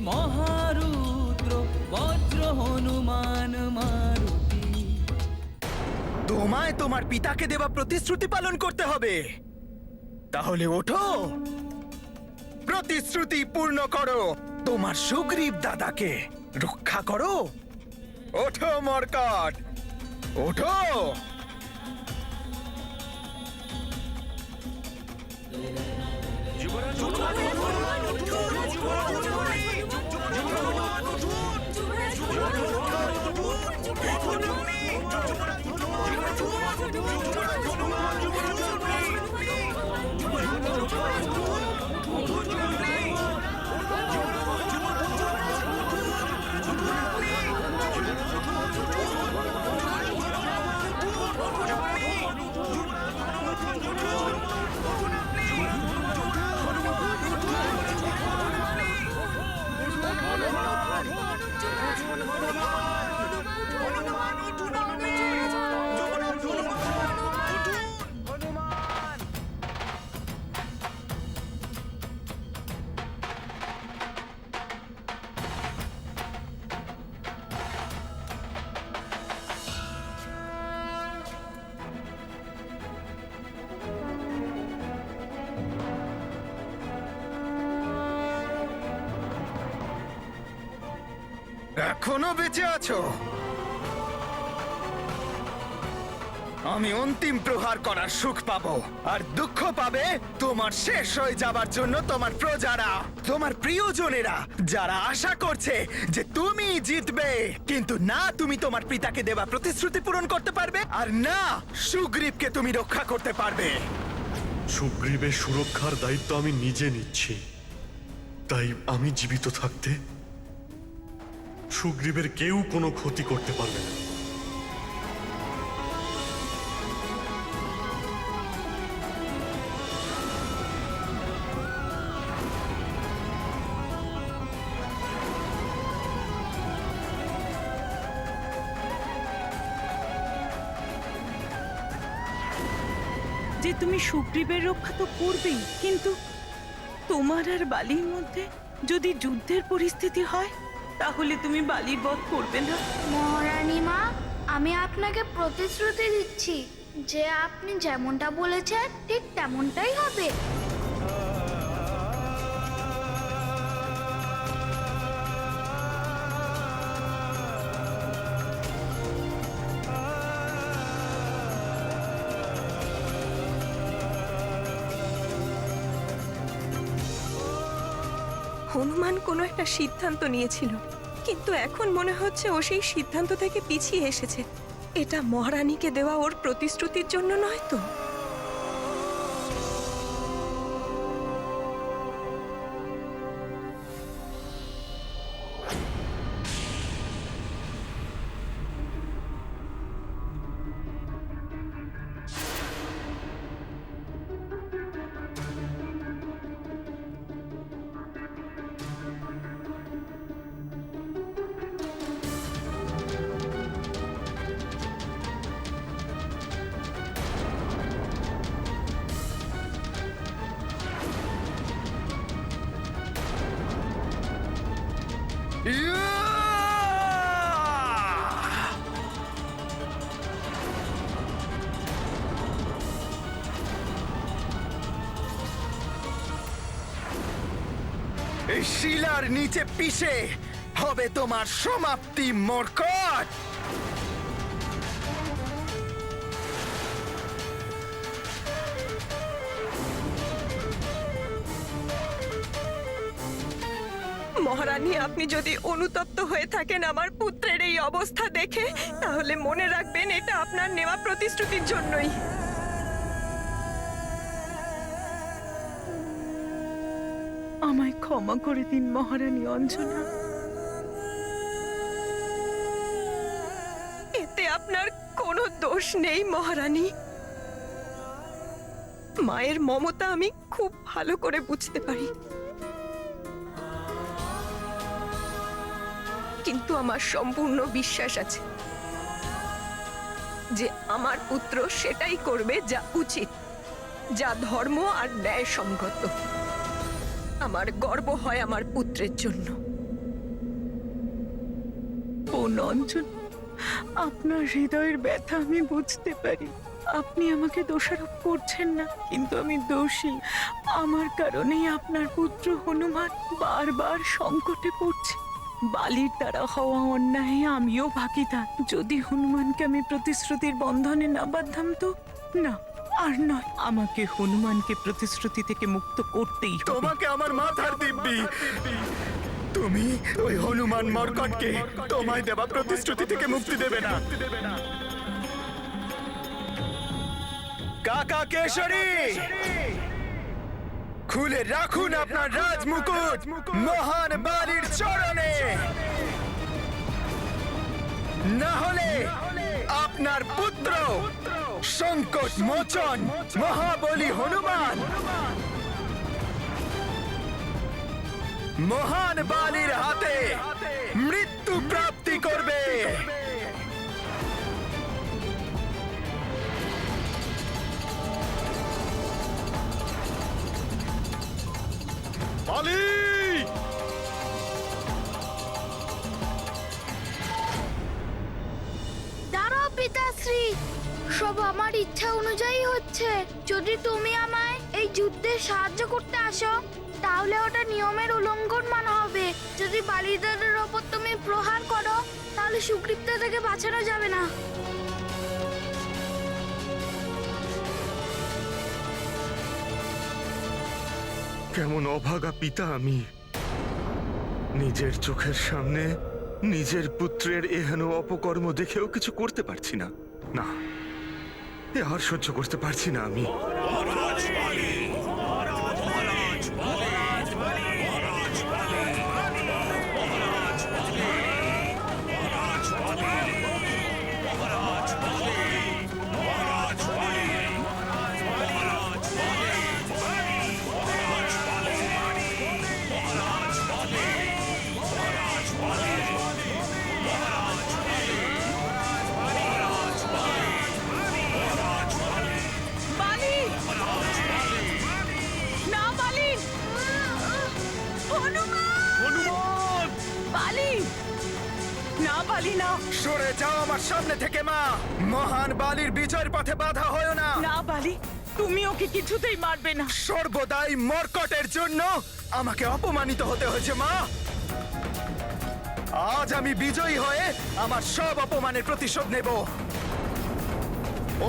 মহারুদ্র বজ্র হনুমান মারুতি। তোমায় তোমার পিতাকে দেওয়া প্রতিশ্রুতি পালন করতে হবে। তাহলে ওঠো, প্রতিশ্রুতি পূর্ণ করো, তোমার সুগ্রীব দাদাকে রক্ষা করো। ওঠো মর্কট, ওঠো। এখনো বেঁচে আছো? আমি অন্তিম প্রহার করার সুখ পাবো, আর দুঃখ পাবে তোমার শেষ হয়ে যাবার জন্য তোমার প্রজারা, তোমার প্রিয়জনেরা, যারা আশা করছে যে তুমি জিতবে। কিন্তু না তুমি তোমার পিতাকে দেওয়া প্রতিশ্রুতি পূরণ করতে পারবে, আর না সুগ্রীবকে তুমি রক্ষা করতে পারবে। সুগ্রীবের সুরক্ষার দায়িত্ব আমি নিজে নিচ্ছি। তাই আমি জীবিত থাকতে সুগ্রীবের কেউ কোনো ক্ষতি করতে পারবে না। যে তুমি সুগ্রীবের রক্ষা তো করবেই, কিন্তু তোমার আর বালির মধ্যে যদি যুদ্ধের পরিস্থিতি হয় তাহলে তুমি বালির বধ করবে না? মহারানী মা, আমি আপনাকে প্রতিশ্রুতি দিচ্ছি যে আপনি যেমনটা বলেছেন ঠিক তেমনটাই হবে। হনুমান কোনো একটা সিদ্ধান্ত নিয়েছিল, কিন্তু এখন মনে হচ্ছে ও সেই সিদ্ধান্ত থেকে পিছিয়ে এসেছে। এটা মহারানীকে দেওয়া ওর প্রতিশ্রুতির জন্য নয় তো? এই শিলার নিচে পিষে হবে তোমার সমাপ্তি মর্কট। মহারানী, আপনি যদি অনুতপ্ত হয়ে থাকেন আমার পুত্রের এই অবস্থা দেখে, তাহলে মনে রাখবেন এটা আপনার নেওয়া প্রতিশ্রুতির জন্যই। আমায় ক্ষমা করে দিন মহারানী অঞ্জনা। এতে আপনার কোনো দোষ নেই মহারানী। মায়ের মমতা আমি খুব ভালো করে বুঝতে পারি, কিন্তু আমার সম্পূর্ণ বিশ্বাস আছে যে আমার পুত্র সেটাই করবে যা উচিত, যা ধর্ম আর ন্যায়সঙ্গত। আমার গর্ব হয় আমার পুত্রের জন্য। নঞ্জন, আপনার হৃদয়ের ব্যথা আমি বুঝতে পারি। আপনি আমাকে দোষারোপ করছেন না, কিন্তু আমি দোষী। আমার কারণেই আপনার পুত্র হনুমান বারবার সংকটে পড়ছে। বালির দ্বারা হওয়া অন্যায় আমিও ভাগিদার। যদি হনুমানকে আমি প্রতিশ্রুতির বন্ধনে না বাঁধতাম তো না, আর নয়। আমাকে হনুমানকে প্রতিশ্রুতি থেকে মুক্ত করতেই হবে। তোমাকে আমার মাথার দিব্যি, তুমি ওই হনুমান মর্কটকে তোমায় দেওয়া প্রতিশ্রুতি থেকে মুক্তি দেবে না। কাকা কেশরী, খুলে রাখুন আপনার রাজমুকুট মহান বালির চরণে, না হলে আপনার পুত্র সংকট মোচন মহাবলী হনুমান মহান বালির হাতে মৃত্যু প্রাপ্তি করবে। বালি! দাঁড়াও পিতাশ্রী, সব আমার ইচ্ছা অনুযায়ী হচ্ছে। যদি তুমি আমায় এই যুদ্ধে সাহায্য করতে আসো, তাহলে ওটা নিয়মের উল্লঙ্ঘন মানা হবে। যদি বালিদাদের ওপর তুমি প্রহার করো, তাহলে সুগ্রীবটা থেকে বাঁচানো যাবে না। কেমন অভাগা পিতা আমি! নিজের চোখের সামনে নিজের পুত্রের এহেন অপকর্ম দেখেও কিছু করতে পারছি না। না, এ আর সহ্য করতে পারছি না আমি। বালি! না বালি! হনুমান! বালি! না বালি না! সরে যাও আমার সামনে থেকে মা। মহান বালির বিজয়ের পথে বাধা হয়ো না। না বালি, তুমি ওকে কিছুতেই মারবে না। সর্বদাই মর্কটের জন্য আমাকে অপমানিত হতে হয়েছে মা। আজ আমি বিজয়ী হয়ে আমার সব অপমানের প্রতিশোধ নেব।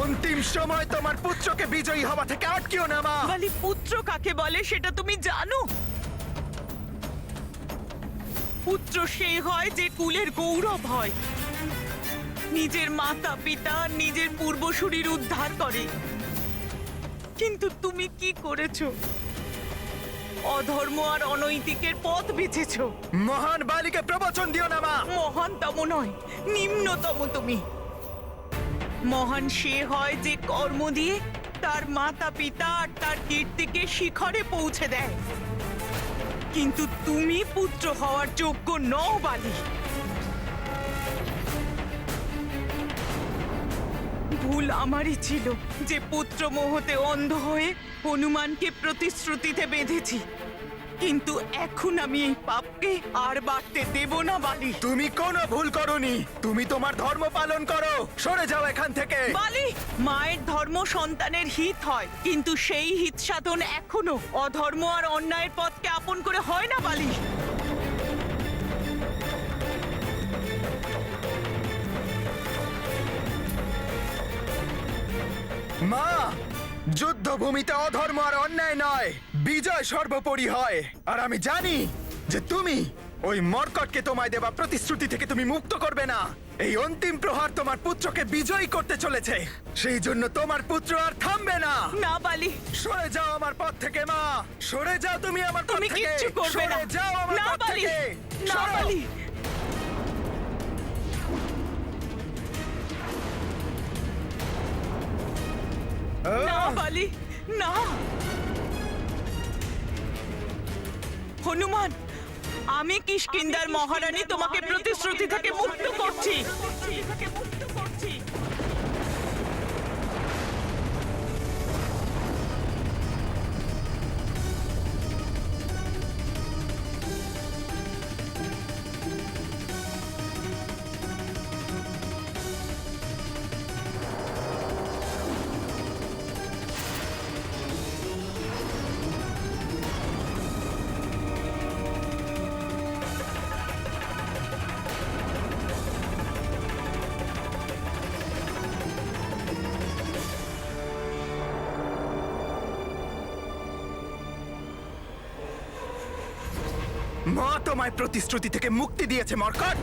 অন্তিম সময় তোমার পুত্রকে বিজয়ী হওয়া থেকে আটকিও না মা। বালি, পুত্র কাকে বলে সেটা তুমি জানো? পুত্র সে হয় যে কুলের গৌরব হয়, নিজের মাতা পিতা নিজের পূর্বসূরির উদ্ধার করে। কিন্তু তুমি কি করেছো? অধর্ম আর অনৈতিকের পথ বেছেছো। মহান বালিকে প্রবচন দিও না মা। মহানতম নয়, নিম্নতম তুমি। মহান সে হয় যে কর্ম দিয়ে তার মাতা পিতা আর তার কীর্তিকে শিখরে পৌঁছে দেয়। কিন্তু তুমি পুত্র হওয়ার যোগ্য নও বালি। ভুল আমারই ছিল যে পুত্র মোহতে অন্ধ হয়ে হনুমানকে প্রতিশ্রুতিতে বেঁধেছি। কিন্তু এখন আমি এই পাপকে আর বাড়তে দেব না বালি। তুমি কোনো ভুল করোনি। তুমি তোমার ধর্ম পালন করো। সরে যাও এখান থেকে। বালি, মায়ের ধর্ম সন্তানের হিত হয়, কিন্তু সেই হিত সাধন এখনো অধর্ম আর অন্যায়ের পথকে আপন করে হয় না বালি। মা, যুদ্ধভূমিতে অধর্ম আর অন্যায় নয়, বিজয় সর্বোপরি হয়। আর আমি জানি যে তুমি ওই মর্কটকে তোমায় দেওয়া প্রতিশ্রুতি থেকে তুমি মুক্ত করবে না। এই অন্তিম প্রহার তোমার পুত্রকে বিজয়ী করতে চলেছে। সেই জন্য তোমার পুত্র আর থামবে না। না বালি, সরে যাও আমার পথ থেকে মা। সরে যাও তুমি আমার পথ তুমি থেকে। কিচ্ছু করবে না। সরে যাও আমার না পথ বালি, থেকে। না সরো। বালি। না বালি, না। হনুমান, আমি কিষ্কিন্ধার মহারানী তোমাকে প্রতিশ্রুতি থেকে মুক্ত করছি। মা তোমায় প্রতিশ্রুতি থেকে মুক্তি দিয়েছে মর্কট,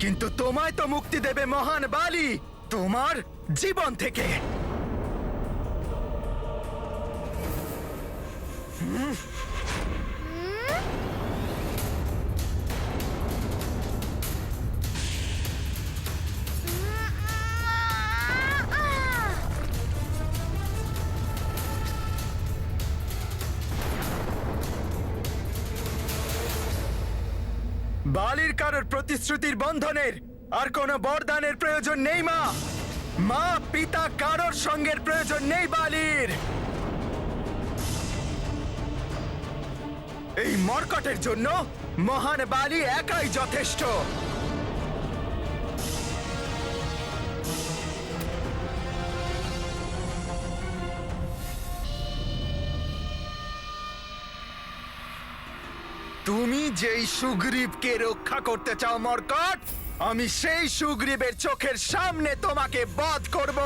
কিন্তু তোমায় তো মুক্তি দেবে মহান বালি তোমার জীবন থেকে। বালির কারোর প্রতিশ্রুতির বন্ধনের আর কোনো বরদানের প্রয়োজন নেই মা। মা পিতা কারোর সঙ্গের প্রয়োজন নেই বালির। এই মর্কটের জন্য মহান বালি একাই যথেষ্ট। তুমি যেই সুগ্রীবকে রক্ষা করতে চাও মর্কট, আমি সেই সুগ্রীবের চোখের সামনে তোমাকে বধ করব।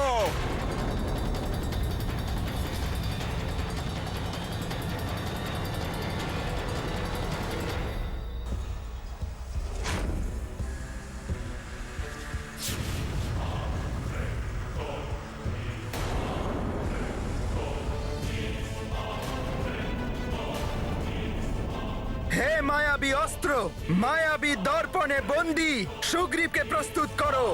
হে মায়াবী অস্ত্র, মায়াবী দর্পণে বন্দী সুগ্রীবকে প্রস্তুত করো।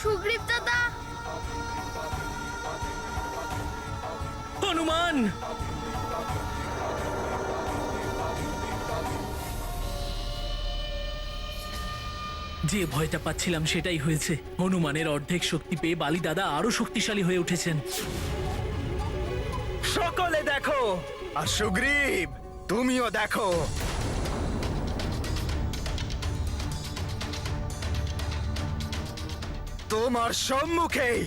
সুগ্রীব দাদা, হনুমান, যে ভয়টা পাচ্ছিলাম সেটাই হয়েছে। হনুমানের অর্ধেক শক্তি পেয়ে বালি দাদা আরো শক্তিশালী হয়ে উঠেছেন। সকলে দেখো, আর সুগ্রীব তুমিও দেখো। তোমার সম্মুখেই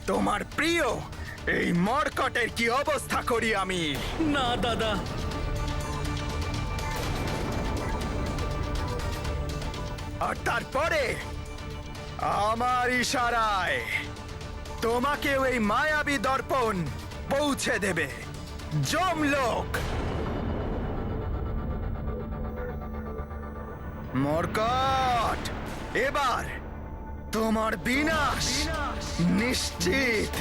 তোমার প্রিয় এই মর্কটের কি অবস্থা করি আমি। না দাদা, আর তারপরে আমার ইশারায় তোমাকেও এই মায়াবী দর্পণ পৌঁছে দেবে যমলোক। মর্কট, এবার তোমার বিনাশ নিশ্চিত।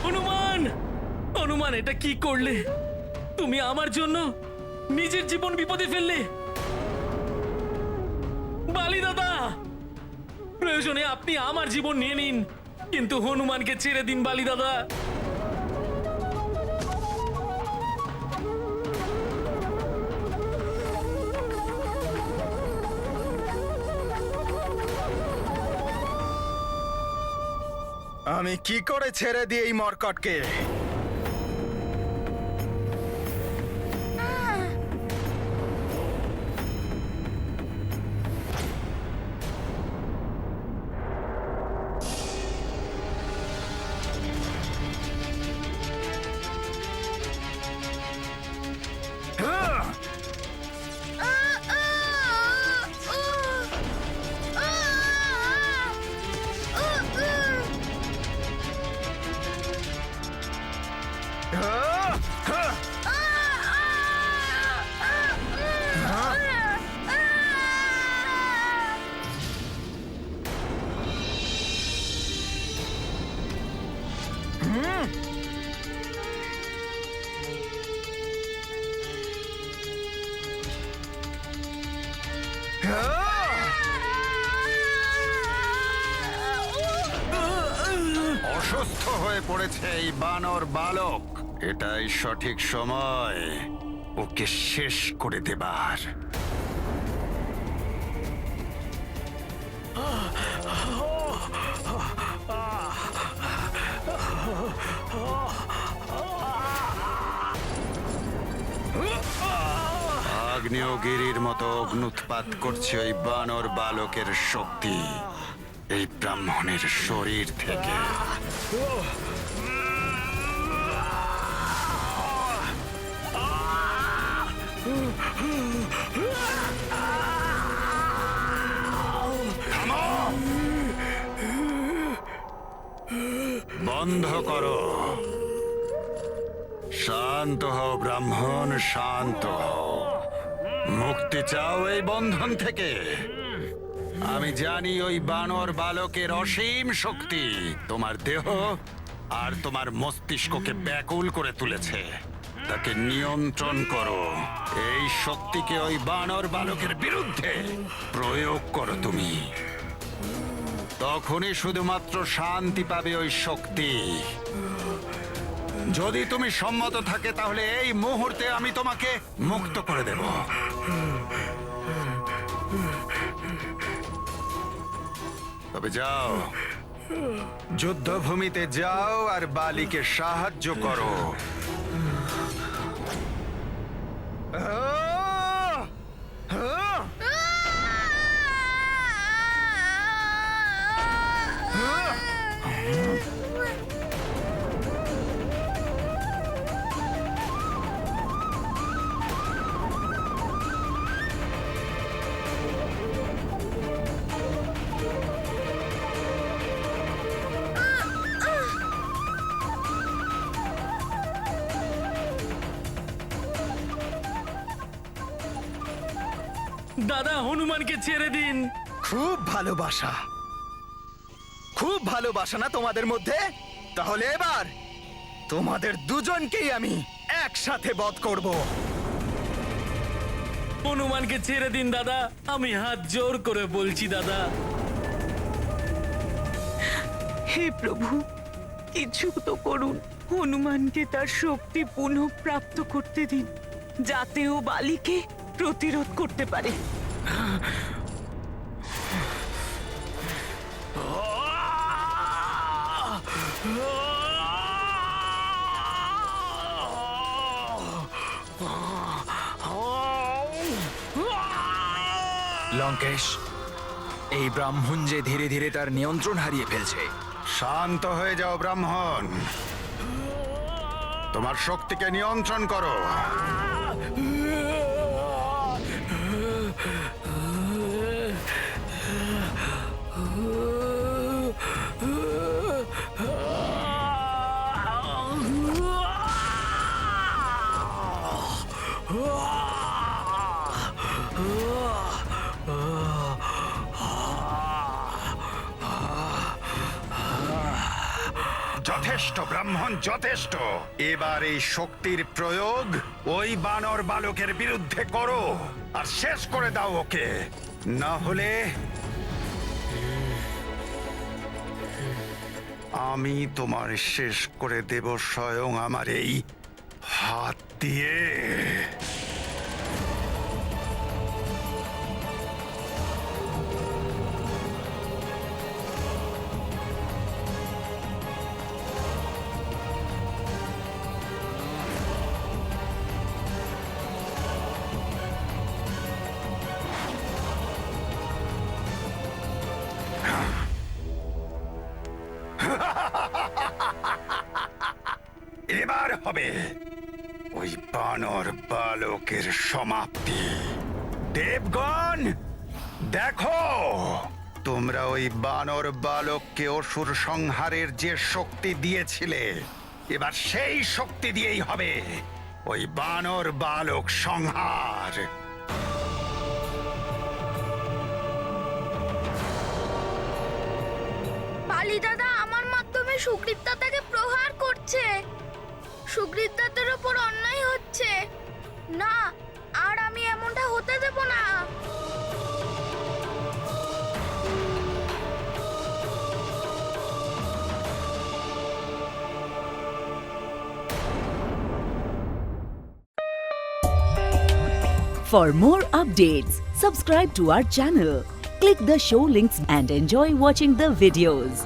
হনুমান! হনুমান, এটা কি করলে? তুমি আমার জন্য নিজের জীবন বিপদে ফেললে। বালি দাদা, প্রয়োজনে আপনি আমার জীবন নিয়ে নিন, কিন্তু হনুমানকে ছেড়ে দিন বালি দাদা। আমি কি করে ছেড়ে দিই এই মরকটকে? অসুস্থ হয়ে পড়েছে এই বানর বালক। এটাই সঠিক সময় ওকে শেষ করে দেবার। আগ্নেয়গিরির মতো অগ্নুৎপাত করছে ওই বানর বালকের শক্তি এই ব্রাহ্মণের শরীর থেকে। থামো! বন্ধ করো। শান্ত হও ব্রাহ্মণ, শান্ত হও। মুক্তি চাও এই বন্ধন থেকে? আমি জানি ওই বানর বালকের অসীম শক্তি তোমার দেহ আর তোমার মস্তিষ্ককে ব্যাকুল করে তুলেছে। তাকে নিয়ন্ত্রণ করো। এই শক্তিকে ওই বানর বালকের বিরুদ্ধে প্রয়োগ করো তুমি। তখনই শুধুমাত্র শান্তি পাবে ওই শক্তি। যদি তুমি সম্মত থাকে তাহলে এই মুহূর্তে আমি তোমাকে মুক্ত করে দেব। তবে যাও, যুদ্ধভূমিতে যাও আর বালিকে সাহায্য করো। দাদা, হনুমানকে ছেড়ে দিন। খুব ভালোবাসা, খুব ভালোবাসা না তোমাদের মধ্যে? তাহলে এবার তোমাদের দুজনকেই আমি একসাথে বধ করব। হনুমানকে ছেড়ে দিন দাদা, আমি হাত জোর করে বলছি দাদা। হে প্রভু, কিছু তো করুন। হনুমানকে তার শক্তি পুনঃপ্রাপ্ত করতে দিন, যাতে ও বালিকে প্রতিরোধ করতে পারে। লঙ্কেশ, এই ব্রাহ্মণ যে ধীরে ধীরে তার নিয়ন্ত্রণ হারিয়ে ফেলছে। শান্ত হয়ে যাও ব্রাহ্মণ, তোমার শক্তিকে নিয়ন্ত্রণ করো। যথেষ্ট ব্রাহ্মণ, যথেষ্ট। এবার এই শক্তির প্রয়োগ ওই বানর বালকের বিরুদ্ধে করো আর শেষ করে দাও ওকে। না হলে আমি তোমার শেষ করে দেব স্বয়ং আমার এই হাত দিয়ে। এবার হবে ওই বানর বালকের সমাপ্তি। দেবগণ, দেখো, তোমরা ওই বানর বালককে অসুর সংহারের যে শক্তি দিয়েছিলে, এবার সেই শক্তি দিয়েই হবে ওই বানর বালক সংহার। বালি দাদা আমার মাধ্যমে সুগ্রীব দাদাকে প্রহার করছে। সুগ্রীব দাদার উপর অন্যায় হচ্ছে না, আর আমি এমনটা হতে দেব না। For more updates, subscribe to our channel, click the show links and enjoy watching the videos.